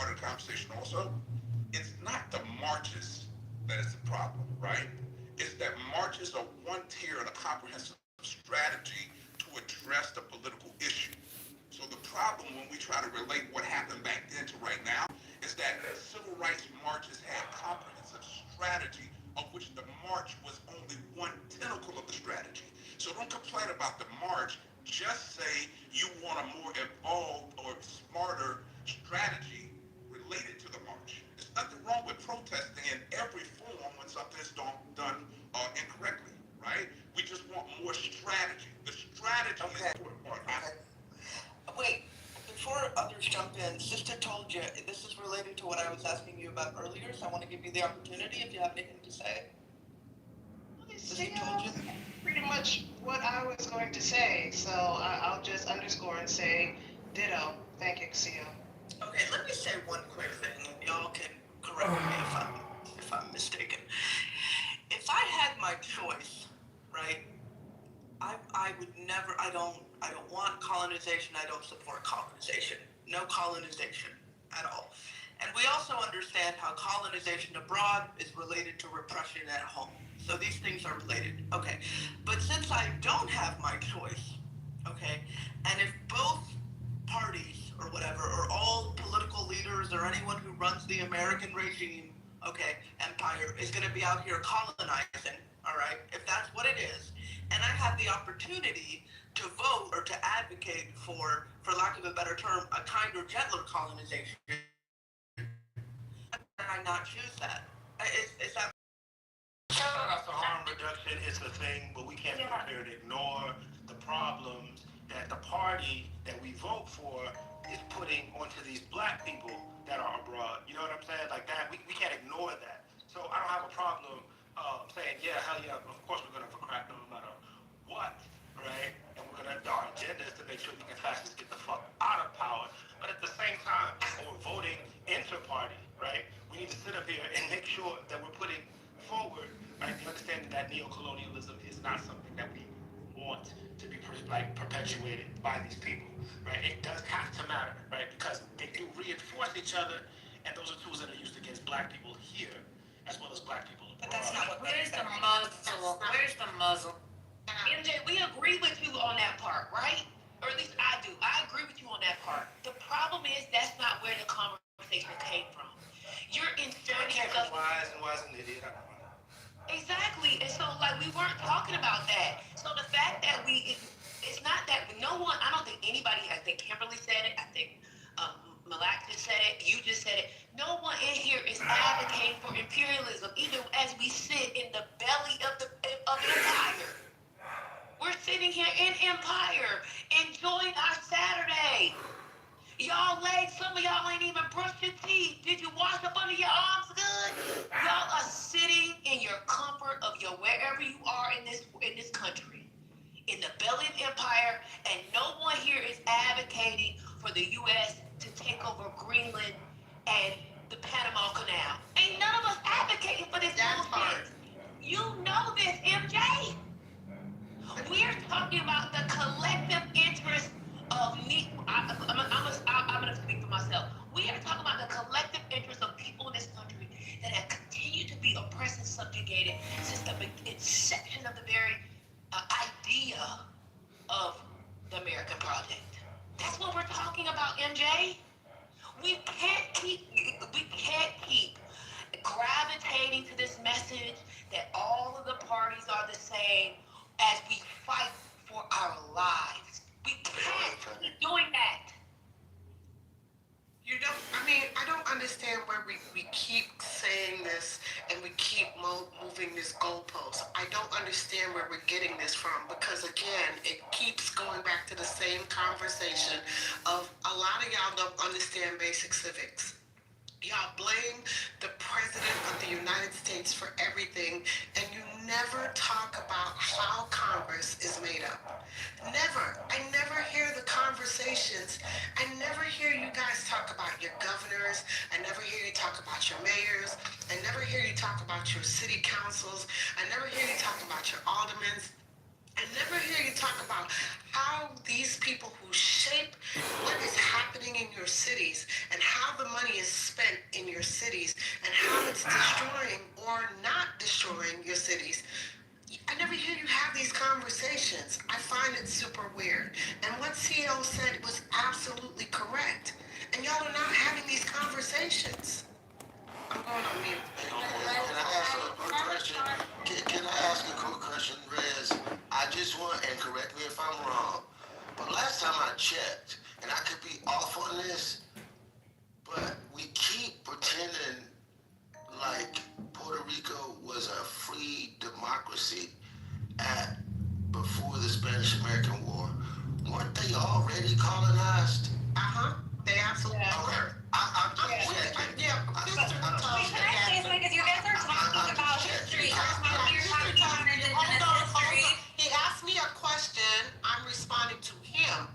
part of the conversation also, it's not the marches that is the problem, right? It's that marches are one tier in a comprehensive strategy to address the political issue. So the problem when we try to relate what happened back then to right now is that civil rights marches had comprehensive strategy, of which the march was only one tentacle of the strategy. So don't complain about the march. Just say you want a more evolved or smarter strategy related to the march. There's nothing wrong with protesting in every form when something is done incorrectly, right? We just want more strategy. The strategy is the important part. Okay. Wait, before others jump in, Sister told you, this is related to what I was asking you about earlier, so I want to give you the opportunity if you have anything to say. Sister told you. Pretty much what I was going to say, so I'll just underscore and say ditto. Thank you, Casio. Okay, let me say one quick thing, and y'all can correct me if I'm mistaken. If I had my choice, right, I would never, I don't want colonization, I don't support colonization. No colonization at all. And we also understand how colonization abroad is related to repression at home. So these things are related. Okay. But since I don't have my choice, okay, and if both parties or whatever, or all political leaders or anyone who runs the American regime, okay, empire, is going to be out here colonizing, all right, if that's what it is, and I have the opportunity to vote or to advocate for lack of a better term, a kinder, gentler colonization, I not choose that? Is that... The harm reduction is a thing, but we can't be prepared to ignore the problems that the party that we vote for is putting onto these black people that are abroad. You know what I'm saying? Like that, we can't ignore that. So I don't have a problem saying, yeah, hell yeah, of course we're going to crack no matter what, right? And we're going to, our agenda is to make sure we can fascists get the fuck out of power. But at the same time, when we're voting inter-party, right, we need to sit up here and make sure that we're putting forward, right, the understanding that neo-colonialism is not something that we want to be perpetuated by these people, right? It does have to matter, right? Because they do reinforce each other, and those are tools that are used against black people here, as well as black people abroad. But that's not what. Where's the muzzle? Where's the muzzle? MJ, we agree with you on that part, right? Or at least I do. I agree with you on that part. The problem is that's not where the conversation came from. You're inserting stuff. Wise and wise an idiot. Exactly. And so, like, we weren't talking about that. So the fact that it's not that no one, I don't think anybody, I think Kimberly said it, I think Malak just said it, you just said it. No one in here is advocating for imperialism, even as we sit in the belly of empire. We're sitting here in empire, enjoying our Saturday. Y'all legs, some of y'all ain't even brushed your teeth. Did you wash up under your arms good? Y'all are sitting in your comfort of your wherever you are in this country, in the belly of empire, and no one here is advocating for the U.S. to take over Greenland and the Panama Canal. Ain't none of us advocating for this bullshit. You know this, MJ. We're talking about the collective interest of I'm going to speak for myself. We are talking about the collective interest of people in this country that have continued to be oppressed and subjugated since the inception of the very idea of the American project. That's what we're talking about, MJ. We can't keep gravitating to this message that all of the parties are the same as we fight for our lives. We can't keep doing that. You don't, I don't understand where we keep saying this and we keep moving this goalpost. I don't understand where we're getting this from because, again, it keeps going back to the same conversation of a lot of y'all don't understand basic civics. Y'all blame the President of the United States for everything, and you never talk about how Congress is made up. Never. I never hear the conversations. I never hear you guys talk about your governors. I never hear you talk about your mayors. I never hear you talk about your city councils. I never hear you talk about your aldermen. I never hear you talk about how these people who shape what is happening in your cities and how the money is absolutely correct. I'm just Yeah, history tells Wait, me can I say something? Because you guys are talking about history. You're talking about indigenous history. He asked me a question. I'm responding to him.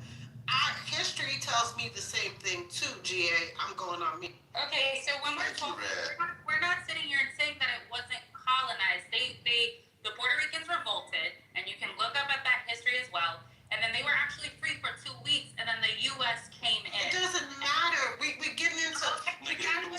History tells me the same thing too, GA. I'm going on me. Okay, so when we're Thank you, talking, Red. we're not sitting here and saying that it wasn't colonized. The Puerto Ricans revolted, and you can look up at that history as well. And then they were actually free for 2 weeks, and then the U.S. came in. It doesn't matter. We're getting into. It doesn't.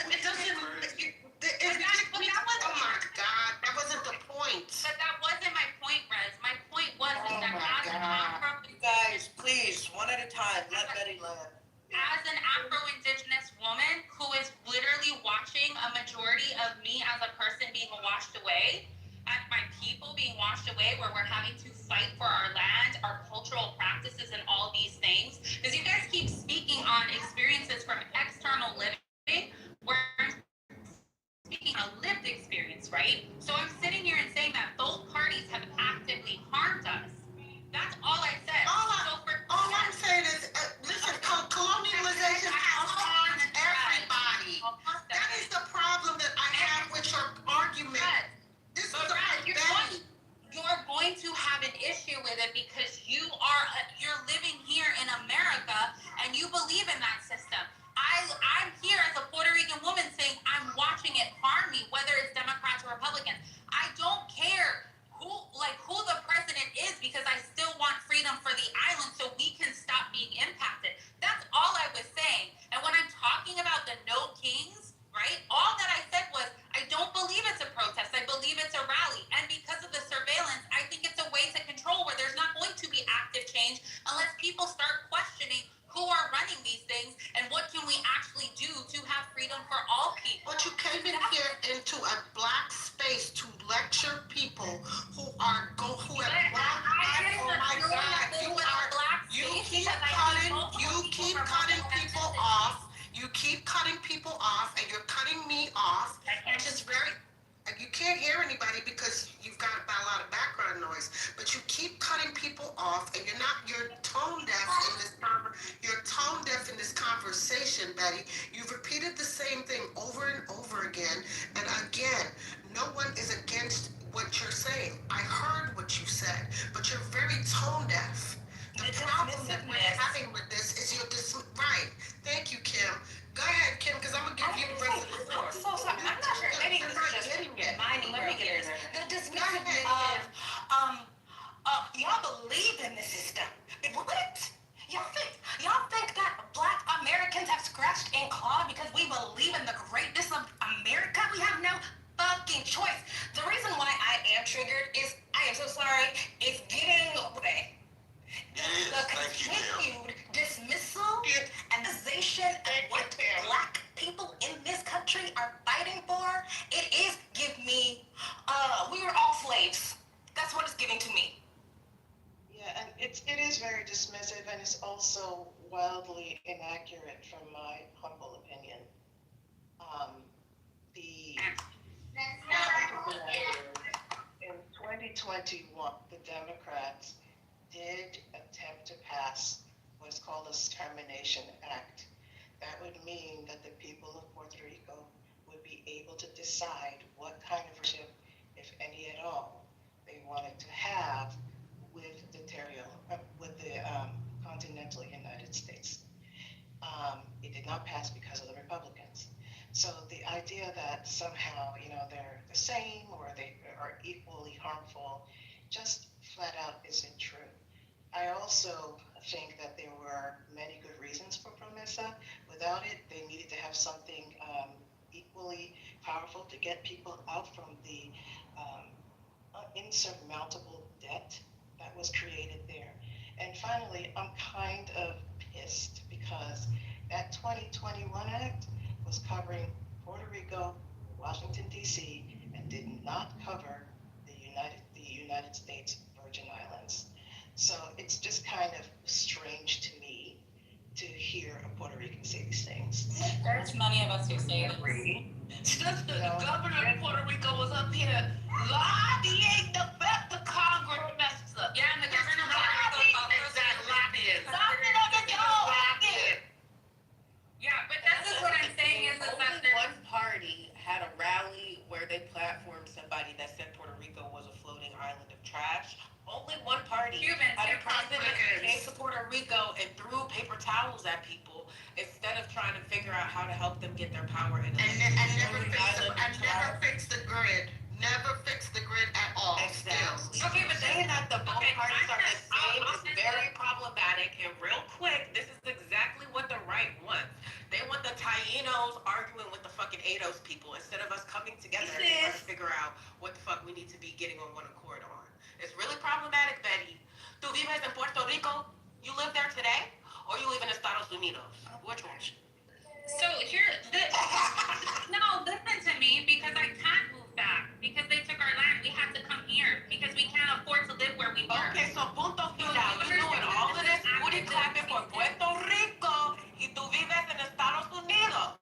Oh my God, that wasn't the point. But that wasn't my point, Rez. My point was Oh that my as an God. Afro, You guys, please, one at a time. Let Betty land. as an Afro-Indigenous woman who is literally watching a majority of me as a person being washed away, as my people being washed away, where we're having to fight for our land, our cultural practices, and all these things. Because you guys keep speaking on experiences from external living, where I'm speaking a lived experience, right? So I'm sitting here and saying that both parties have actively harmed us. That's all I said. All I'm saying is, listen, colonialization has harmed everybody. That is the problem that I have with your argument. This is But about Brad, Betty. you're going to have an issue with it because you're living here in America and you believe in that system. I'm here as a Puerto Rican woman saying I'm watching it harm me, whether it's Democrats or Republicans. I don't care who the president is because I still want freedom for the island so we can stop being impacted. That's all I was saying. And when I'm talking about the No Kings, right? All that I said was I don't believe it's a protest. I believe it's a rally. And because of the surveillance, I think it's a way to control where there's not going to be active change unless people start questioning who are running these things and what can we actually do to have freedom for all people. But you came in here into a black space to lecture people who have black eyes. Oh my God, you keep cutting people off. You keep cutting people off, and you're cutting me off, which is very. You can't hear anybody because you've got a lot of background noise. But you keep cutting people off, and you're tone deaf in this. You're tone deaf in this conversation, Betty. You've repeated the same thing over and over again, and again. No one is against what you're saying. I heard what you said, but you're very tone deaf. The problem that we're having with this is right. Thank you, Kim. Go ahead, Kim, because I'm gonna give you the rest of the floor. So sorry, I'm not sure. Maybe this is just my let me get this. The dismissiveness of y'all believe in the system. What? Y'all think that Black Americans have scratched and clawed because we believe in the greatness of America? We have no fucking choice. The reason why I am triggered is I am so sorry. It's getting away. The continued dismissal and accusation of what Black people in this country are fighting for, it is give me, we were all slaves. That's what it's giving to me. Yeah, and it is very dismissive, and it's also wildly inaccurate from my humble opinion. In 2021, the Democrats did attempt to pass what's called a Termination Act. That would mean that the people of Puerto Rico would be able to decide what kind of relationship, if any at all, they wanted to have with the continental United States. It did not pass because of the Republicans. So the idea that somehow, they're the same or they are equally harmful, just flat out isn't true. I also think that there were many good reasons for PROMESA. Without it, they needed to have something equally powerful to get people out from the insurmountable debt that was created there. And finally, I'm kind of pissed because that 2021 Act was covering Puerto Rico, Washington, D.C., and did not cover the United States Virgin Islands. So it's just kind of strange to me to hear a Puerto Rican say these things. There's many of us who say this. Since the governor of Puerto Rico was up here lobbying the Congress messed up. Yeah, and the governor of Puerto Rico Exactly. Lobbying. Yeah, they platformed somebody that said Puerto Rico was a floating island of trash. Only one party had a president that came to Puerto Rico and threw paper towels at people instead of trying to figure out how to help them get their power in And never fix the grid. Never fix the grid at all. Exactly. Still. Okay, but saying that the both parties are the same is very problematic. And real quick, this is exactly what the right wants. They want the Tainos arguing with the fucking ADOS people instead of us coming together and trying to figure out what the fuck we need to be getting on one accord on. It's really problematic, Betty. Tu vives en Puerto Rico? You live there today? Or you live in Estados Unidos? Which one? So no, listen to me, because I can't move back because they took our land. We had to come here because we can't afford to live where we were. Okay, so punto final. You doing all of this booty clapping for Puerto Rico y tú vives en Estados Unidos.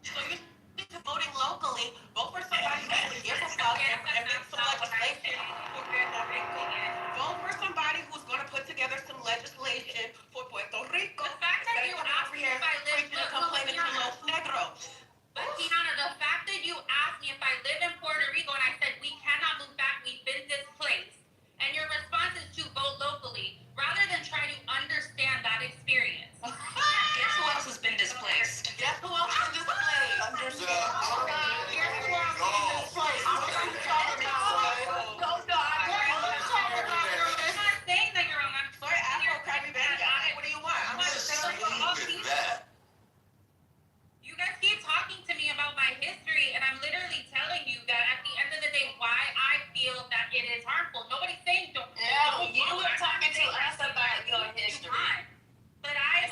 So you need to voting locally, vote for somebody who really gives a fuck and make some legislation for Puerto Rico. Vote for somebody who's going to put together some legislation for Puerto Rico. The fact that you asked me if I live complaining to Los Negros. But Tiana, the fact that you asked me if I live in Puerto Rico and I said we cannot move back, we've been displaced, and your response is to vote locally rather than try to understand that experience. Guess who else has been displaced? Guess who else is displaced? Understand. Guess who else is displaced? I'm not saying that you're wrong. I'm Sorry, Afro Krabby Baby. What do you want? I'm just saying. You guys keep talking to me about my history, and I'm literally telling you that at the end of the day, why I feel that it is harmful. Nobody's saying don't. No, you were talking to us about your history. But I'm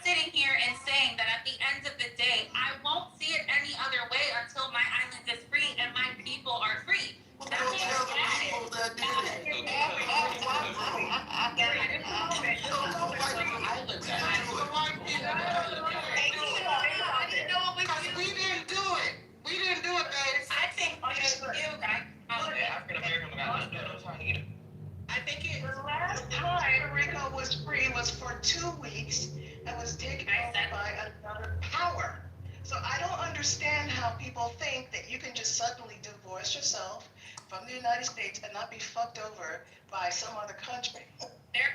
sitting here and saying that at the end of the day, I won't see it any other way until my island is free and my people are free. That's Don't tell the people that did it. Because we didn't do it. We didn't do it, babe. I think you guys. I think the last time Puerto Rico was free was for 2 weeks and was taken over by another power. So I don't understand how people think that you can just suddenly divorce yourself from the United States and not be fucked over by some other country.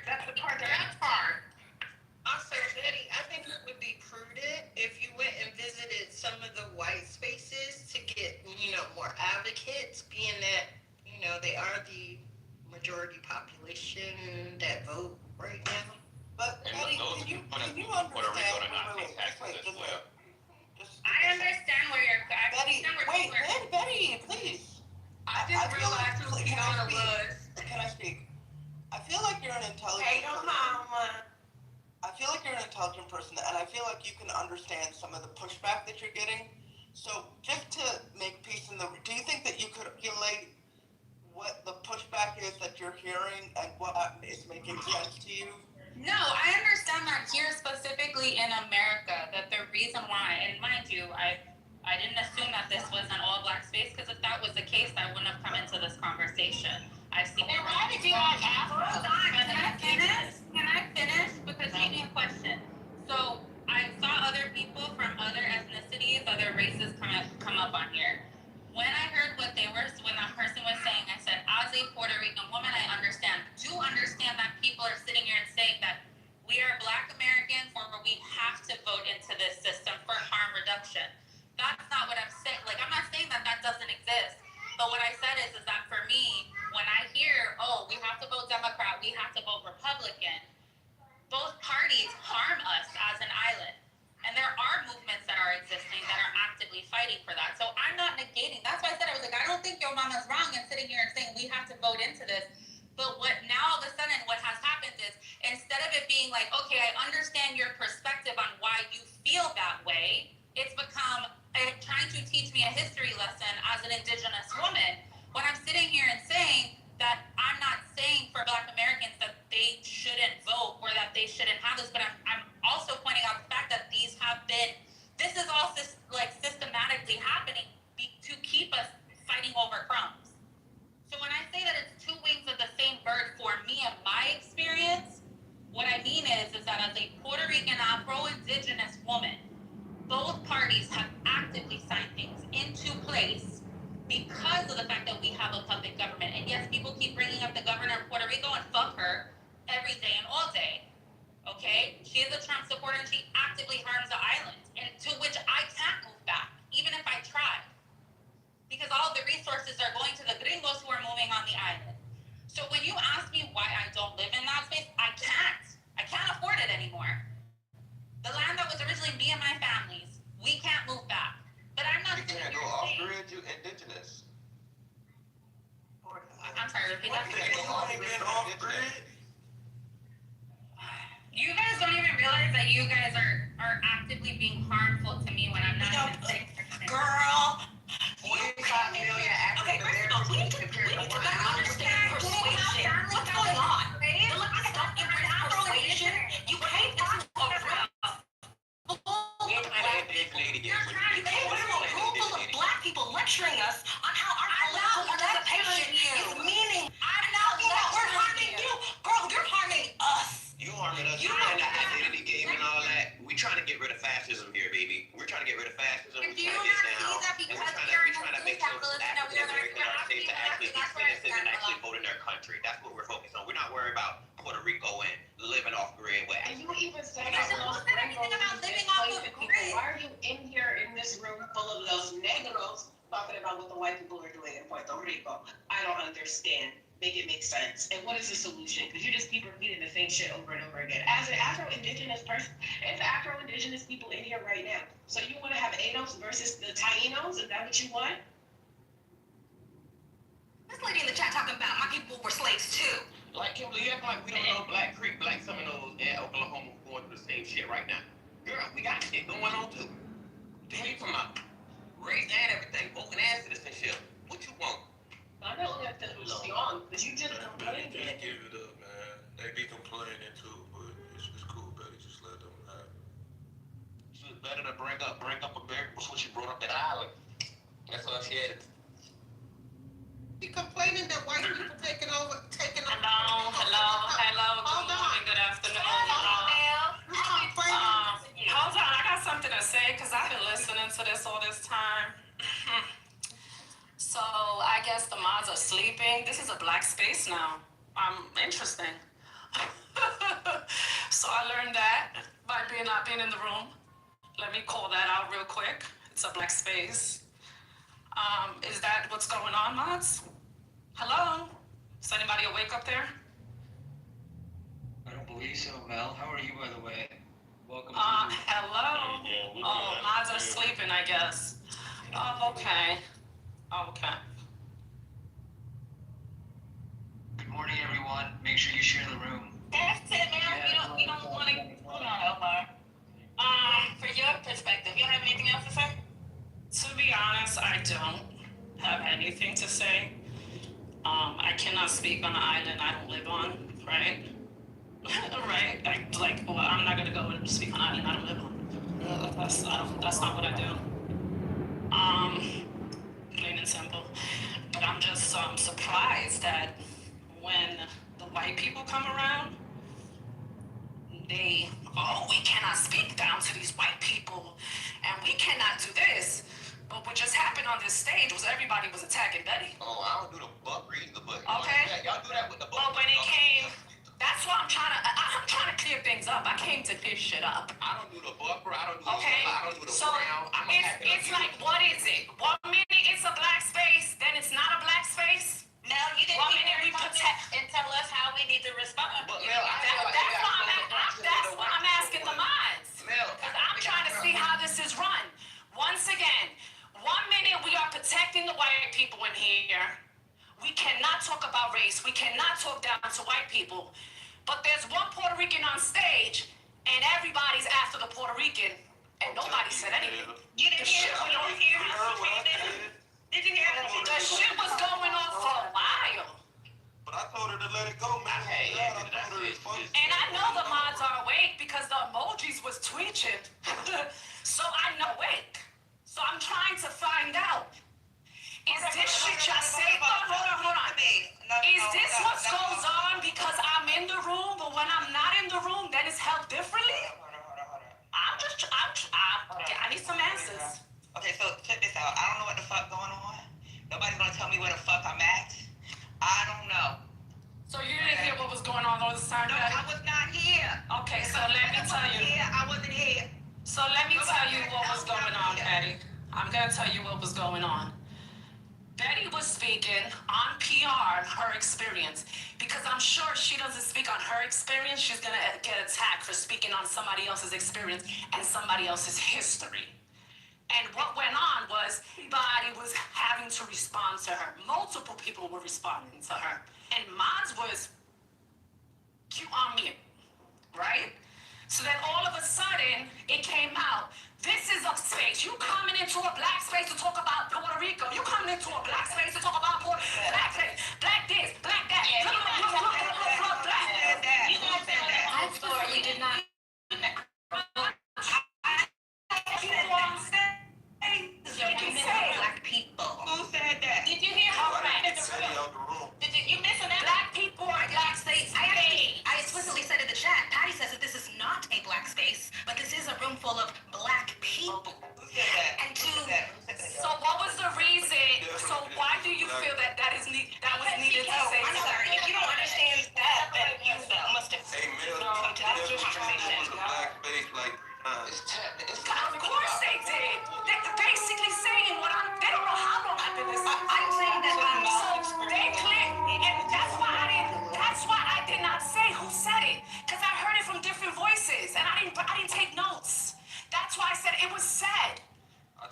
that's the part that part. Also, Betty, I think it would be prudent if you went and visited some of the white spaces to get, more advocates, being that, they are the majority population that vote right now. But Betty, can you understand? I understand where you're at. Betty, please. I didn't realize who Fiona was. Can I speak? I feel like you're an intelligent Hey, your person. mama. I feel like you're an intelligent person, and I feel like you can understand some of the pushback that you're getting. So just to make peace in the... Do you think that you could relate what the pushback is that you're hearing and what is making sense to you? No, I understand that here specifically in America, that the reason why, and mind you, I didn't assume that this was an all-black space, because if that was the case, I wouldn't have come into this conversation. I've seen it. Why did you not ask us? Hold on, can I finish? Because you need a question. So I saw other people from other ethnicities, other races come up on here. When I heard when that person was saying, I said, as a Puerto Rican woman, I do understand that people are sitting here and saying that we are Black Americans or we have to vote into this system for harm reduction. That's not what I'm saying. Like, I'm not saying that doesn't exist. But what I said is that for me, when I hear, oh, we have to vote Democrat, we have to vote Republican, both parties harm us as an island. And there are movements that are existing that are actively fighting for that. So I'm not negating. That's why I said, I was like, I don't think your mama's wrong in sitting here and saying we have to vote into this. But what now all of a sudden what has happened is, instead of it being like, okay, I understand your perspective on why you feel that way, it's become trying to teach me a history lesson as an Indigenous woman. When I'm sitting here and saying that I'm not saying for Black Americans that they shouldn't vote or that they shouldn't have this, but I'm also pointing out the fact that this is all systematically happening to keep us fighting over crumbs. So when I say that it's two wings of the same bird for me and my experience, what I mean is that as a Puerto Rican Afro-Indigenous woman, both parties have actively signed things into place because of the fact that we have a puppet government. And yes, people keep bringing up the governor of Puerto Rico, and fuck her every day and all day. Okay? She is a Trump supporter and she actively harms the island, and to which I can't move back, even if I tried. Because all of the resources are going to the gringos who are moving on the island. So when you ask me why I don't live in that space, I can't. I can't afford it anymore. The land that was originally me and my family's, we can't move back. But I'm not. You can't go off grid. You indigenous. I'm sorry, repeat that. Off grid. You guys don't even realize that you guys are actively being harmful to me when I'm not even saying. Girl. 45 million Okay, first of all, we need to better understand persuasion. What's going on? The left stuff you bring persuasion. You can't do a room full of black people lecturing us on how our political participation is meaning. I'm not we're harming you. Girl, you're harming us. You harming us. You in the identity game and all that. We trying to get rid of fascism here, baby. We're trying to get rid of fascism. And do you not see that because we're trying to make sure African American states to actually be citizens and actually vote in their country. That's what we're focused on. We're not worried about Puerto Rico and living off grid. And you even said Who said anything about living off of grid? why are you in here in this room full of those negros talking about what the white people are doing in Puerto Rico? I don't understand. Make it make sense. And what is the solution? Because you just keep repeating the same shit over and over again. As an Afro-Indigenous person, it's Afro-Indigenous people in here right now. So you want to have ANOS versus the Tainos? Is that what you want? This lady in the chat talking about my people were slaves too. Like Kimberly, you act like we don't know Black Creek, Black Seminoles, and Oklahoma going through the same shit right now. Girl, we got shit going on too. Then you from out race and everything, voting and citizenship. What you want? I'm not looking at the young, because you just complained. Just give it up, man. They be complaining too, but it's cool, buddy. Just let them have it. She was better to bring up America before she brought up that island. That's all she had. You complaining that white people taking over. Hello, good morning, good afternoon. You complaining. Hold on, I got something to say because I've been listening to this all this time. So I guess the mods are sleeping. This is a black space now. Interesting. So I learned that by not being in the room. Let me call that out real quick. It's a black space. Is that what's going on, mods? Hello? Is anybody awake up there? I don't believe so, Mel. How are you, by the way? Welcome. Hello? Oh, mods are sleeping, I guess. Oh, okay. Okay. Good morning, everyone. Make sure you share the room. That's it, man. We don't want to. Hold on, Omar. For your perspective, you don't have anything else to say? To be honest, I don't have anything to say. I cannot speak on the island I don't live on, right? Right? I'm not gonna go and speak on an island I don't live on. That's not what I do. Plain and simple. But I'm just surprised that when the white people come around, we cannot speak down to these white people, and we cannot do this. But what just happened on this stage was everybody was attacking Betty. Oh, I don't do the buck reading the book. Okay. Y'all do that with the book. But when it came, that's why I'm trying to clear things up. I came to clear shit up. I don't do the buck, bro. I don't do the Okay. I don't do the So brown. it's like, what is it? 1 minute it's a black space, then it's not a black space. No, you didn't 1 hear minute we everybody protect. and tell us how we need to respond. But Mel, I feel like That's why I'm asking the minds. Mel, Because I'm trying to see how this is run. Once again, 1 minute we are protecting the white people in here. We cannot talk about race. We cannot talk down to white people. But there's one Puerto Rican on stage, and everybody's after the Puerto Rican, and nobody said anything. You didn't hear what we hear? Did you hear what The shit was going on for a while. But I told her to let it go, man. And I know the mods are awake because the emojis was twitching. So I'm awake. So I'm trying to find out. Is this shit y'all say? Hold on. Is this what goes on because I'm in the room, but when I'm not in the room, then it's held differently? I need some gonna tell you what was going on. Betty was speaking on PR, her experience, because I'm sure she doesn't speak on her experience, she's gonna get attacked for speaking on somebody else's experience and somebody else's history. And what went on was everybody was having to respond to her. Multiple people were responding to her. And Mods was cute on mute, right? So then all of a sudden, it came out. This is a space. You coming into a black space to talk about Puerto Rico. You coming into a black space to talk about black this, black that. Look, black. I absolutely did not. Black people. Who said that? Did you hear her? Did you miss that? Black people are black states. I explicitly said in the chat, Patty says that this is not a black space, but this is a room full of black people. Who said that? And Who said that? So what was the reason? So why do you feel that was needed to say? I'm sorry, if you don't understand that, then you must have. Hey, Mel, No, that's your conversation. was a black space like Of course they did. They're basically saying they don't know how long I've been listening. I'm saying that So they clear, and that's why I did not say who said it, because I heard it from different voices, and I didn't take notes. That's why I said it was said.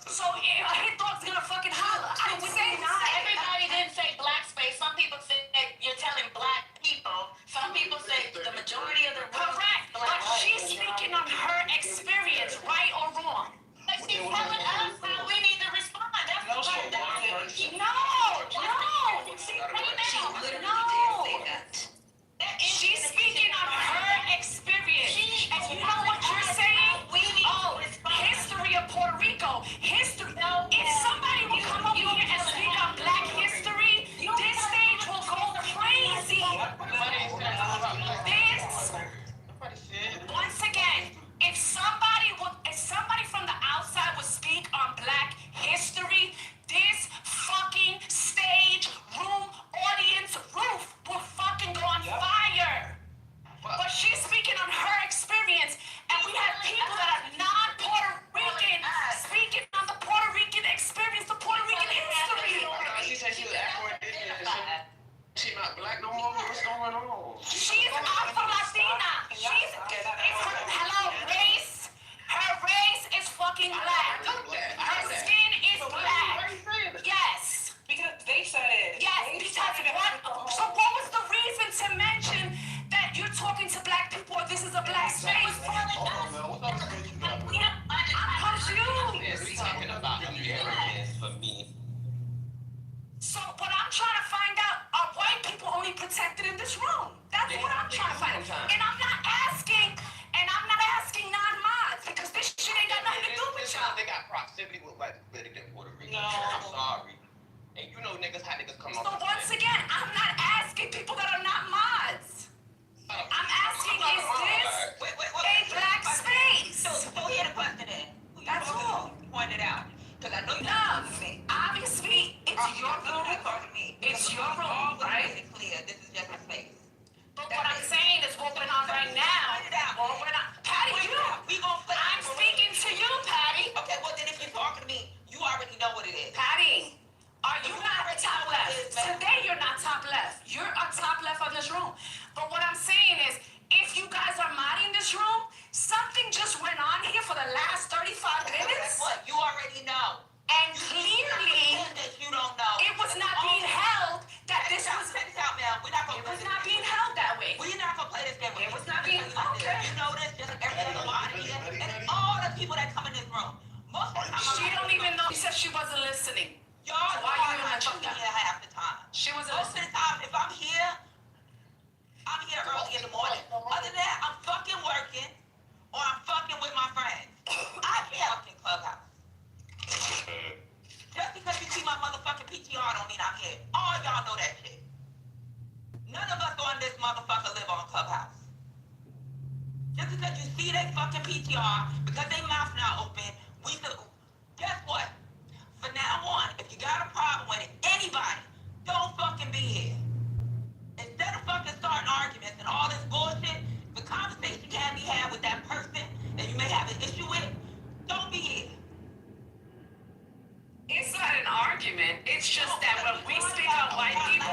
So a hit dog's gonna fucking holler. I didn't say not. Everybody didn't say black space. Some people said that you're telling black people. Some people say the majority of the room. Correct, but she's speaking on her experience, right or wrong. But she's telling us how we need to respond. That's the part that She literally did say that. She's speaking on her experience. And you know what you're saying? History of Puerto Rico. History. If somebody will come up here and speak on black history, this stage will go crazy. Once again, if somebody from the outside would speak on black history, this fucking stage, room, audience, roof will fucking go on fire. But she's speaking on her experience, and we have people that are non-Puerto Rican speaking on the Puerto Rican experience, the Puerto Rican history. She said she was Afro-Indian. She not black no more? What's going on? She's Afro-Latina. Hello, race. Her race is fucking black. Her skin is black. Yes. Because they said it. Yes, so what was the reason to mention that you're talking to black people or this is a black space? I'm confused. We're talking about Americans for me. So what I'm trying to find out, are white people only protected in this room? That's what I'm trying to find out. And I'm not asking non-mods because this shit ain't got nothing to do with y'all. They got proximity with white people than Puerto Rico. No. I'm sorry. And you know niggas, how niggas come So off. once again, I'm not asking people that are not mods. I'm asking, is this a black space? So here's the question then. That's all. Point it out. Because I know you Love, obviously, it's your room. It's your room, right? Clear. This is just a space. But what I'm saying is what went on right now. Patty, I'm speaking to you, Patty. Okay, well then if you're talking to me, you already know what it is. Patty, are you not top left? Today you're not top left. You're on top left of this room. But what I'm saying is, if you guys are modding this room, something just went on here for the last 35 minutes. What? You already know. And clearly, You don't know. it was not being held that this was... Check this out, man. We're not It gonna was not being held that way. We're not gonna play this game. It was not being... Okay. You know this, just every other one here, and all the people that come in this room. Most of the time, She don't even know. She said she wasn't listening. y'all Why are you not mention fucking that? here half the time. She wasn't Most of listening. the time, if I'm here early in the morning. Other than that, I'm fucking working or I'm fucking with my friends. I can't fucking Clubhouse. Just because you see my motherfucking PTR don't mean I'm here. All y'all know that shit. None of us on this motherfucker live on Clubhouse. Just because you see they fucking PTR, because they mouth not open, we still... Guess what? From now on, if you got a problem with it, anybody, don't fucking be here. Instead of fucking starting arguments and all this bullshit, the conversation can be had with that person that you may have an issue with, don't be here. It's just that when we speak on white people,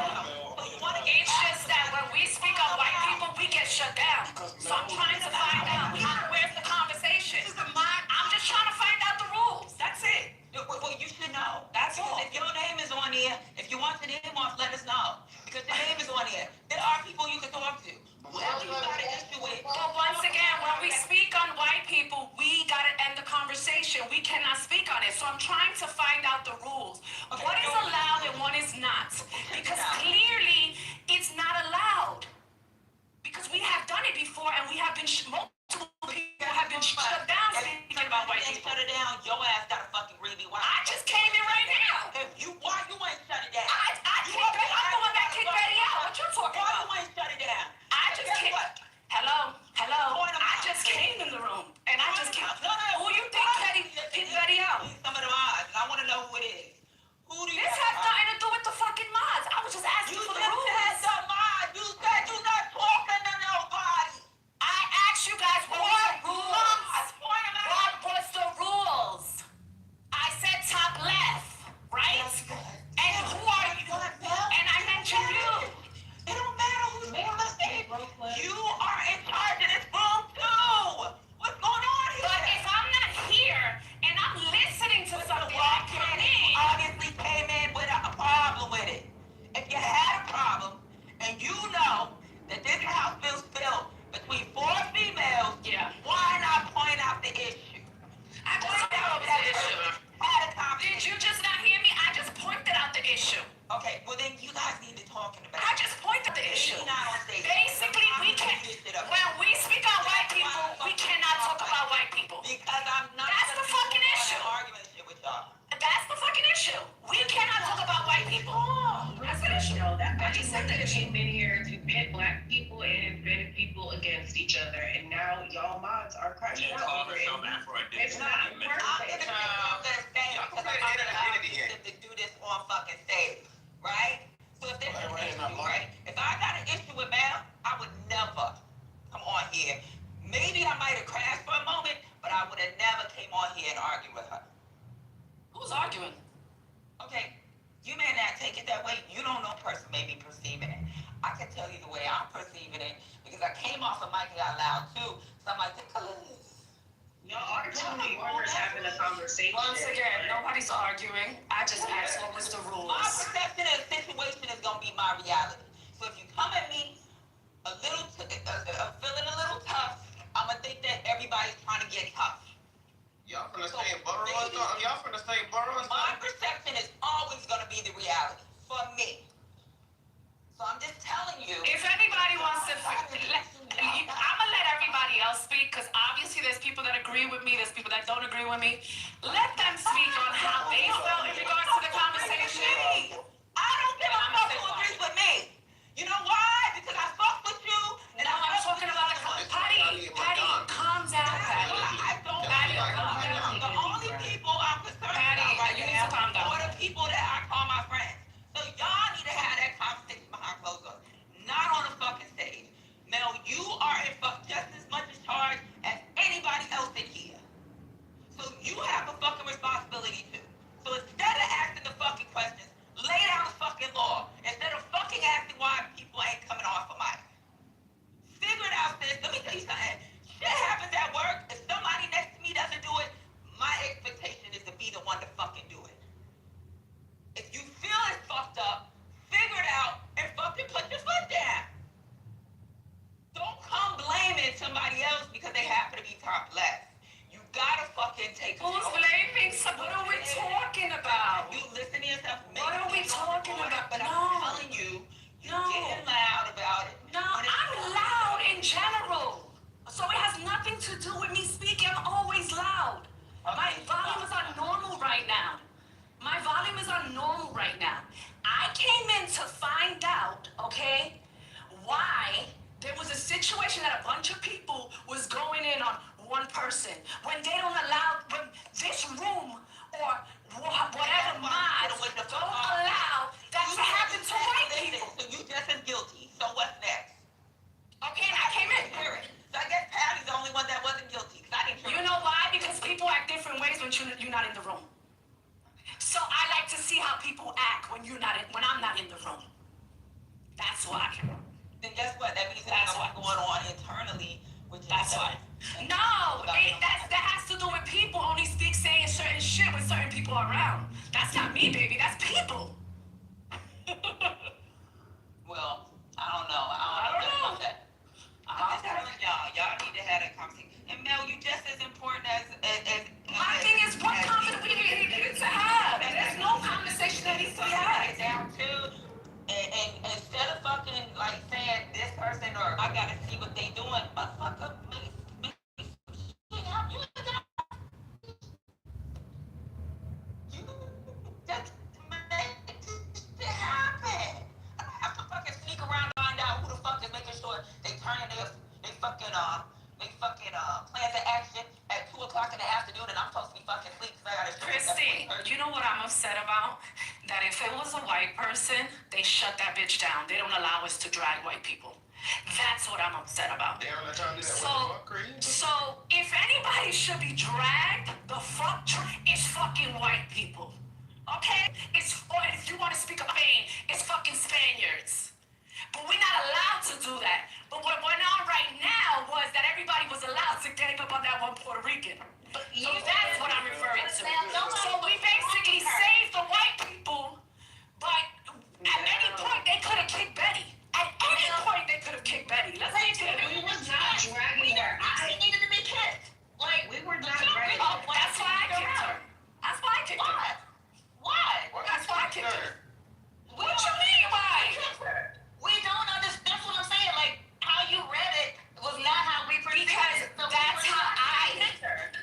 it's just that when we speak on white people, we get shut down. So I'm trying to find out where's the conversation. I'm just trying to find out the rules. That's it. Well, you should know. That's all. If your name is on here, if you want your name off, let us know. Because your name is on here. There are people you can talk to. Whoever you got an issue with. But once again, when we speak on white people, we gotta end the conversation. We cannot speak on it. So I'm trying to find out the rules. What is allowed and what is not. Because clearly, it's not allowed. Because we have done it before and we have been, multiple people have been shut down speaking about white people. Shut it down, your ass gotta fucking read me. I just came in right now. Why you ain't shut it down? I'm the one that kicked Betty out. What you talking about? Why you ain't shut it down? I just came. Hello. I just came in the room, and I just came. Who you think kicked Betty out? Some of the odds, and I want to know who it is. Who do you? This has nothing to do with the fucking mods. I was just asking for the rules. You said the mods. You said you're not talking to nobody. I asked you guys what was the rules. What was the rules? I said top left, right? And who are you? And I mentioned you. It don't matter who's on the stage. You are in charge of this room too. What's going on here? But if I'm not here and I'm listening to something that came in, obviously came in with a problem with it. If you had a problem and you know that this house feels built between 4 females, why not point out the issue? I just pointed out the issue. Did you just not hear me? I just pointed out the issue. Okay, well then you guys need to talk about it. I just pointed out the issue. Basically, when we speak on white people, we cannot talk about white people. Because I'm not. That's the fucking issue. Argument shit with y'all. That's the fucking issue. We cannot talk about white people. That's the issue. I just said that came in here to pit black people and pit people against each other, and now y'all mods are crashing out over it. It's not perfect. I'm gonna stay because I'm allowed to do this on fucking stage, right? So if there's an issue, right? If I got an issue with Mel, I would never come on here. Maybe I might have crashed for a moment, but I would have never came on here and argued with her. Who's arguing? Okay, you may not take it that way. You don't know person may be perceiving it. I can tell you the way I'm perceiving it because I came off of mic and got loud too. So I'm like, y'all are truly having a conversation. Once again, nobody's arguing. I just asked what was the rules. My perception of the situation is gonna be my reality. So if you come at me feeling a little tough, I'm gonna think that everybody's trying to get tough. Y'all from the same borough? Y'all from the same borough? My perception is always gonna be the reality for me. So I'm just telling you. If anybody wants to, I'm gonna let everybody else speak because obviously there's people that agree with me, there's people that don't agree with me. Let them speak on how they felt in regards to the conversation. I don't give a fuck who agrees with me. You know why? Because I fuck with you. And no, I'm talking about Patty, calm down, Patty. I don't. The only people I'm concerned about right now are the people that I call my friends. So y'all need to have that conversation behind closed doors, not on the fucking stage. Mel, you are in just as much in charge as anybody else in here. So you have a fucking responsibility too. So instead of asking the fucking questions, lay down the fucking law. Instead of fucking asking why people ain't coming off of mic. Figure it out, sis. Let me tell you something. Shit happens at work. If somebody next to me doesn't do it, my expectation is to be the one to fucking do it. If you feel it's fucked up, figure it out and fucking put your foot down. Don't come blaming somebody else because they happen to be top left. You gotta fucking take Who's blaming? What are we talking about? You listen to yourself. What are we talking about? But I'm telling you, you're getting loud about it. No, I'm loud in general. So it has nothing to do with me speaking. I'm always loud. My volume is on normal right now. My volume is on normal right now. I came in to find out, okay, why there was a situation that a bunch of people was going in on one person. When they don't allow, when this room or whatever mods don't allow that to happen to white people. So you just as guilty. So what's next? Okay, and I came in. So I guess Patty's the only one that wasn't guilty. You know why? Because people act different ways when you're not in the room. So I like to see how people act. when I'm not in the room. That's why. Then guess what? That means that's what's going on internally with That's why. No, that has to do with people only saying certain shit with certain people around. That's not me, baby. That's people. Well, I don't know. I don't know that. I'm just telling y'all need to have that conversation. And Mel, you just as important as My thing is, what conversation we need to have? There's no conversation that needs to be had. Down too. And instead of fucking like saying this person or I gotta see what they doing, motherfucker, make shit happen. You just make shit happen. I don't have to fucking sneak around to find out who the fuck is making sure they turning they fucking plans of action at 2 o'clock in the afternoon and I'm supposed to be fucking asleep because I gotta Christine, you know what I'm upset about? That if it was a white person, they shut that bitch down. They don't allow us to drag white people. That's what I'm upset about. So if anybody should be dragged, the fuck is fucking white people. Okay? Or if you want to speak of Spain, it's fucking Spaniards. But we're not allowed to do that. But what went on right now was that everybody was allowed to gang up on that one Puerto Rican. So that's what I'm referring to. So we basically saved the white people, but at any point they could have kicked Betty. At any point they could have kicked Betty. Let's be clear. We was not dragging her. I needed to be kicked. Like, we were not dragging her. Oh, that's why I kicked her. That's why I kicked her. Why? That's why I kicked her. What you mean, why? We don't understand. That's what I'm saying. Like, how you read it was not how we perceived it. Because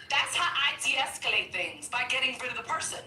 that's how I de-escalate things, by getting rid of the person.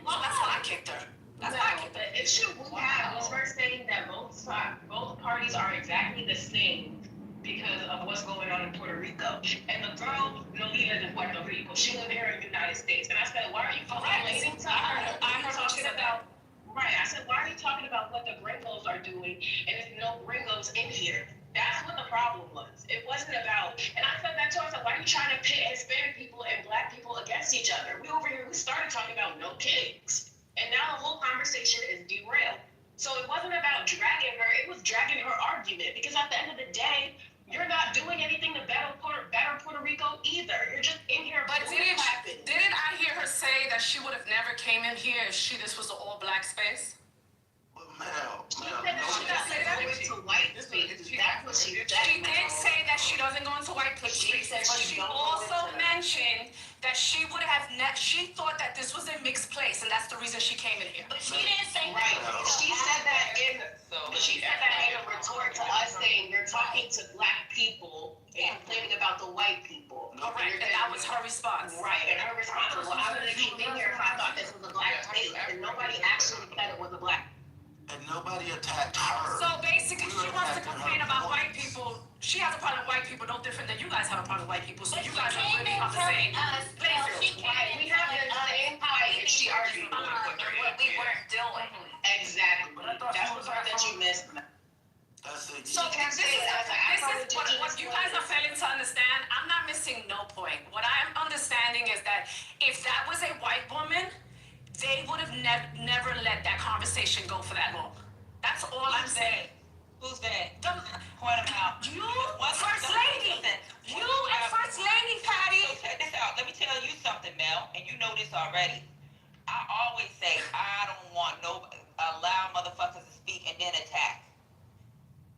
Well, that's why I kicked her. That's why I kicked her. The issue we had was her saying that both parties are exactly the same because of what's going on in Puerto Rico. And the girl no vive in Puerto Rico. She lived here in the United States. And I said, why are you relating to her? I heard what she said. Right. I said, why are you talking about what the gringos are doing and there's no gringos in here? That's what the problem was. It wasn't about, and I said that to her, I said, why are you trying to pit Hispanic people and black people against each other? We over here, we started talking about no kings. And now the whole conversation is derailed. So it wasn't about dragging her, it was dragging her argument. Because at the end of the day, you're not doing anything to better Puerto Rico either. You're just in here. But didn't I hear her say that she would have never came in here if this was an all-black space? She did say that she doesn't go into white spaces, but she also mentioned that she would have she thought that this was a mixed place, and that's the reason she came in here. But she didn't say right. She said that in a retort to us saying you're talking to black people and complaining about the white people. Correct, and that was her response. Right, and her response was, well, I would have came in here if I thought this was a black place, and nobody actually said it was a black. And nobody attacked her. So basically, she wants to complain about white people. She has a problem with white people, no different than you guys have a problem with white people. So you guys are really on the same playfield. Right, we have the same fight, and she argued with what we weren't doing. Exactly. That's the part that you missed. So this is what you guys are failing to understand. I'm not missing no point. What I'm understanding is that if that was a white woman, they would have never let that conversation go for that long. That's all I'm saying. Who's that? Point them out. You, First Lady. You and First Lady, Patty. So check this out. Let me tell you something, Mel, and you know this already. I always say I don't want allow motherfuckers to speak and then attack.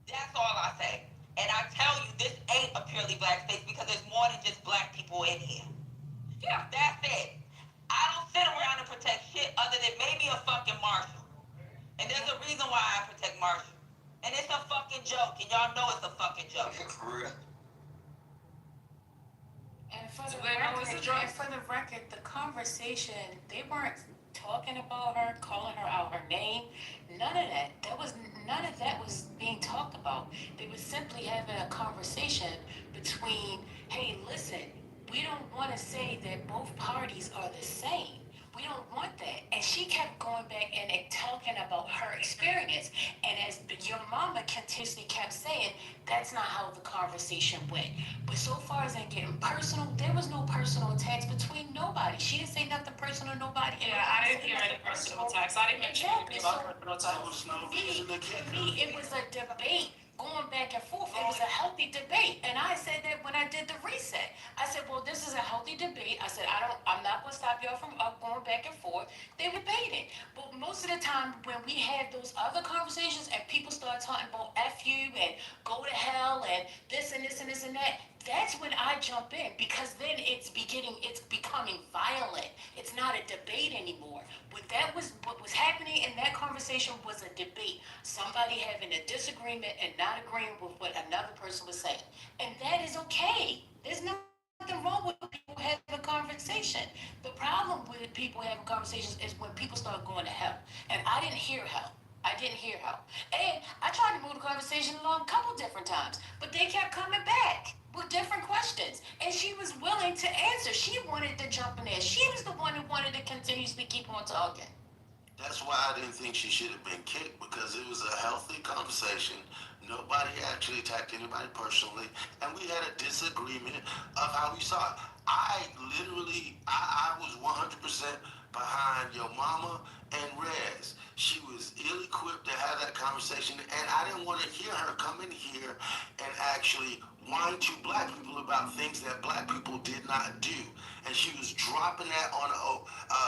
That's all I say. And I tell you, this ain't a purely black space because there's more than just black people in here. Yeah. That's it. I don't sit around and protect shit other than maybe a fucking marshal. And there's a reason why I protect Marshall. And it's a fucking joke, and y'all know it's a fucking joke. And for the record, the conversation, they weren't talking about her, calling her out her name, none of that. None of that was being talked about. They were simply having a conversation between, hey, listen, we don't want to say that both parties are the same. We don't want that. And she kept going back and talking about her experience. And as your mama continuously kept saying, that's not how the conversation went. But so far as in getting personal, there was no personal attacks between nobody. She didn't say nothing personal to nobody. Yeah, I didn't hear any personal attacks. I didn't mention anything about personal attacks. To me, it was a debate going back and forth. It was a healthy debate. And I said that when I did the reset. I said, well, this is a healthy debate. I said, I'm not gonna stop y'all from going back and forth. They were debating. But most of the time when we had those other conversations and people start talking about F you and go to hell and this and this and this and that, that's when I jump in, because then it's becoming violent. It's not a debate anymore. What was happening in that conversation was a debate. Somebody having a disagreement and not agreeing with what another person was saying. And that is okay. There's nothing wrong with people having a conversation. The problem with people having conversations is when people start going to hell. And I didn't hear hell. And I tried to move the conversation along a couple different times, but they kept coming back with different questions. And she was willing to answer. She wanted to jump in there. She was the one who wanted to continuously keep on talking. That's why I didn't think she should have been kicked, because it was a healthy conversation. Nobody actually attacked anybody personally, and we had a disagreement of how we saw it. I was 100% behind your mama and Rez. She was ill-equipped to have that conversation, and I didn't want to hear her come in here and actually whine to black people about things that black people did not do. And she was dropping that on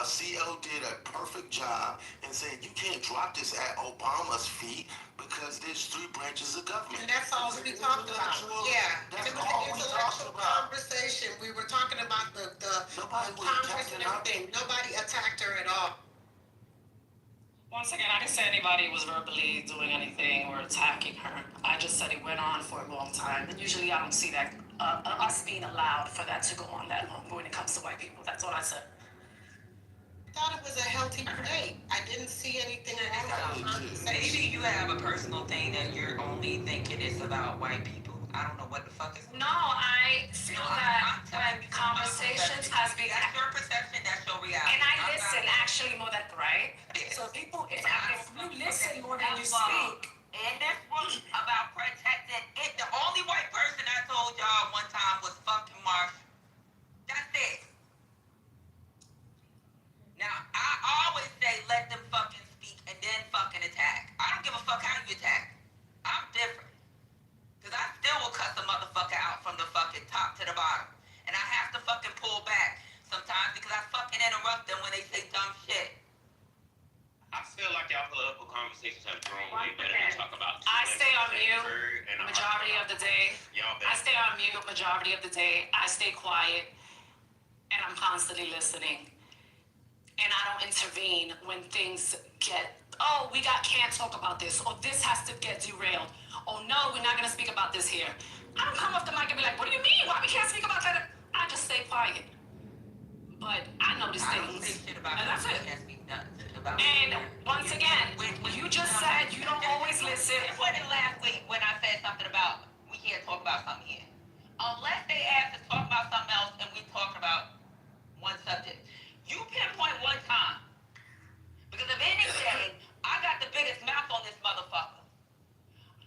CO did a perfect job in saying, you can't drop this at Obama's feet because there's 3 branches of government. And that's all we talked about. Yeah. That's It was all an we talked intellectual about. conversation. We were talking about the Nobody was Congress and attacking her. everything. Nobody attacked her at all. Once again, I didn't say anybody was verbally doing anything or attacking her. I just said it went on for a long time. And usually I don't see that, us being allowed for that to go on that long when it comes to white people. That's all I said. I thought it was a healthy debate. I didn't see anything wrong with it. Maybe you have a personal thing that you're only thinking is about white people. I don't know what the fuck is. No, I feel that when conversations has been. That's your perception, that's your reality. And I listen actually more than, right? So if you listen more than you speak. And this was about protecting it. The only white person I told y'all one time was fucking Marshall. That's it. Now, I always say let them fucking speak and then fucking attack. I don't give a fuck how you attack. I'm different. Because I still will cut the motherfucker out from the fucking top to the bottom. And I have to fucking pull back sometimes because I fucking interrupt them when they say dumb shit. I feel like y'all political conversations have grown way better to talk about. I stay on mute majority of the day. I stay on mute majority of the day. I stay quiet. And I'm constantly listening. And I don't intervene when things get, can't talk about this, or this has to get derailed. Oh no, we're not gonna speak about this here. I don't come off the mic and be like, what do you mean? Why we can't speak about that? I just stay quiet. But I notice things. And that's it. And once again, you just said you don't always listen. It wasn't last week when I said something about we can't talk about something here. Unless they ask to talk about something else and we talk about one subject. You pinpoint one time. Because if anything, I got the biggest mouth on this motherfucker.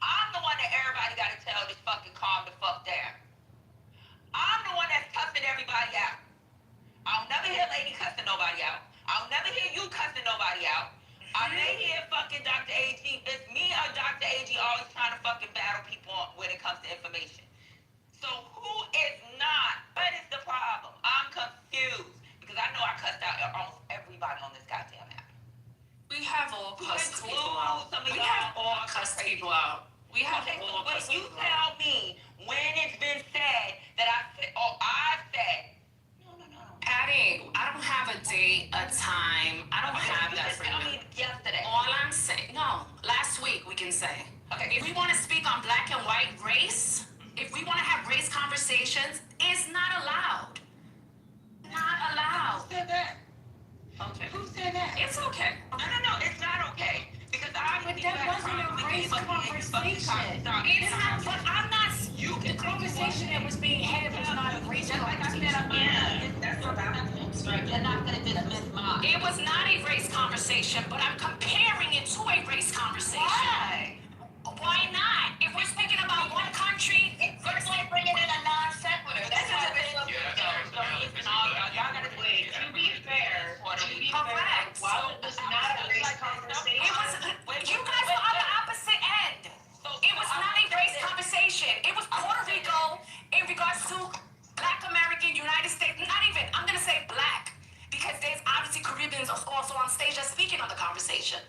I'm the one that everybody got to tell to fucking calm the fuck down. I'm the one that's cussing everybody out. I'll never hear Lady cussing nobody out. I'll never hear you cussing nobody out. I may hear fucking Dr. AG. It's me or Dr. AG always trying to fucking battle people when it comes to information. So who is not? What is the problem? I'm confused. Because I know I cussed out almost everybody on this goddamn app. We have all cussed people out. We have all cussed people out. We have all cussed people out. You tell me when it's been said that I said. Patty, I don't have a date, a time. I don't have that for you. Tell me yesterday. All I'm saying, no, last week we can say. Okay, if we want to speak on black and white race, if we want to have race conversations, it's not allowed. Not allowed. Who said that? Okay. Who said that? It's okay. No, it's not okay. Because But that wasn't a race conversation. It's not, but I'm not. The conversation that was being had was not a race Just like I conversation. said, that's what I'm saying. You're not going to dismiss mine. It conversation, but I'm comparing it to a race conversation. Why? Why not? If we're speaking about one country, It's like bringing in a non sequitur. That's why we're so Wait, to be fair, correct. while it was not a race conversation, It was, you guys were on the opposite end. It was not a race conversation. It was Puerto Rico in regards to Black American, United States, not even, I'm gonna say Black, because there's obviously Caribbeans also on stage that's speaking on the conversation.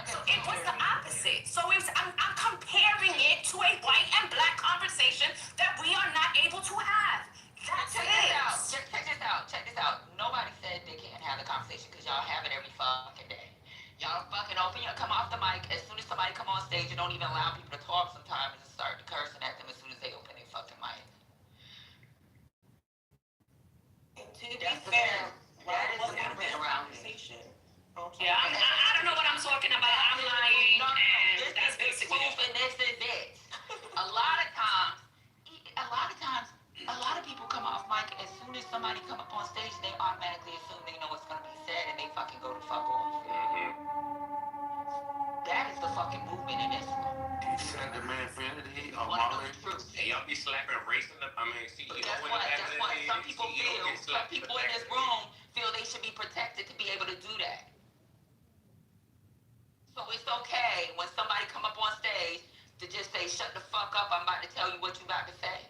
So it was the opposite. So it was, I'm comparing it to a white and Black conversation that we are not able to have. That's Check it. this out. Check this out. Check this out. Nobody said they can't have the conversation because y'all have it every fucking day. Y'all fucking come off the mic as soon as somebody come on stage. You don't even allow people to talk sometimes and just start cursing at them as soon as they open their fucking mic. And to be fair, that is the wasn't a movement race around here. conversation. Yeah, I don't know what I'm talking about. I'm lying, and This that's is the basically proof, it. and this is it. A lot of times, a lot of people come off mic as soon as somebody come up on stage, they automatically assume they know what's gonna be said, and they fucking go to fuck off. That is the fucking movement in this one. You said the man Infinity or Wanna know Molly. the truth? Hey, y'all be slapping race in the, I mean, CEO But guess in the what? back Guess of the what? head, Some people CEO feel, get some slapped in the people in back this of the room feel they should be protected to be able to do that. So it's okay when somebody come up on stage to just say, shut the fuck up, I'm about to tell you what you about to say.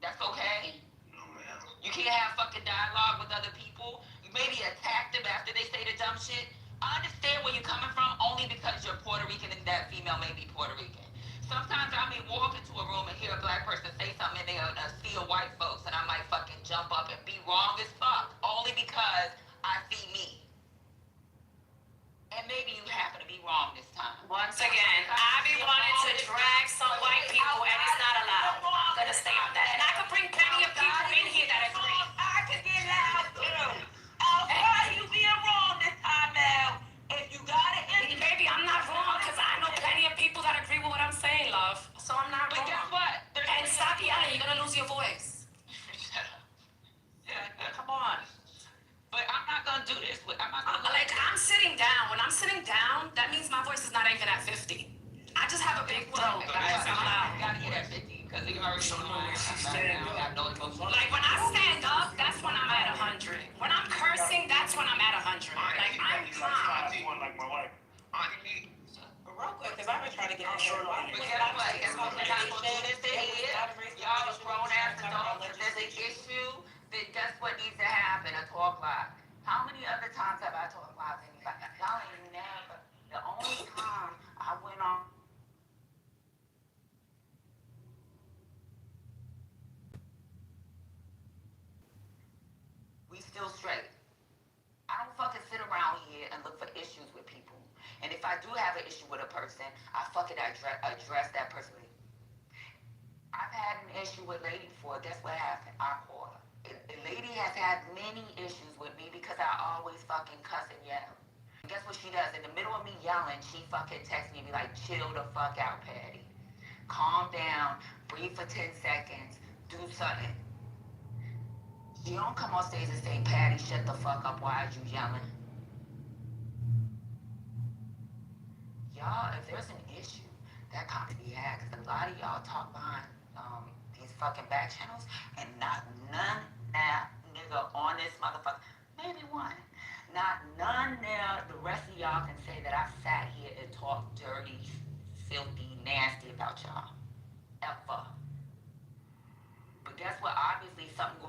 That's okay. No, man. You can't have fucking dialogue with other people. You maybe attack them after they say the dumb shit. I understand where you're coming from only because you're Puerto Rican and that female may be Puerto Rican. Sometimes I may walk into a room and hear a Black person say something and they see a white folks and I might fucking jump up and be wrong as fuck only because I see me. And maybe you happen to be wrong this time. Once again, I be wanting to drag some white people, and it's not allowed. I'm gonna stay on that. And I could bring plenty of people in here that agree. I can get loud too. Why you being wrong this time now? If you got it, Baby, I'm not wrong, because I know plenty of people that agree with what I'm saying, love. So I'm not but wrong. guess what? And stop yelling, you're gonna lose your voice. Shut up. Come on. But I'm not gonna do this. I'm not gonna I'm sitting down. When I'm sitting down, that means my voice is not even at 50. I just have a big throat, guys. I'm loud. gotta get at 50 because you already know Like when I stand up, that's when I'm at 100. When I'm cursing, that's when I'm at 100. Like I'm calm. Like my wife. real quick, because I've been trying to get this short. But guess what? Guess what? We're not gonna do this to here. Y'all are grown ass adults. If there's an issue, then guess what needs to happen? A talk live. How many other times have I talked live to anybody? Y'all ain't never. The only time I went on. We still straight. I don't fucking sit around here and look for issues with people. And if I do have an issue with a person, I fucking address that person. I've had an issue with Lady before. Guess what happened? I called her. The lady has had many issues with me because I always fucking cuss and yell. And guess what she does? In the middle of me yelling, she fucking texts me and be like, chill the fuck out, Patty. Calm down, breathe for 10 seconds, do something. She don't come on stage and say, Patty, shut the fuck up, why are you yelling? Y'all, if there's an issue, that kind of be had, because a lot of y'all talk behind these fucking back channels, and not none nigga on this motherfucker, maybe one, not none there, the rest of y'all can say that I sat here and talked dirty, filthy, nasty about y'all. Ever. But guess what? Obviously something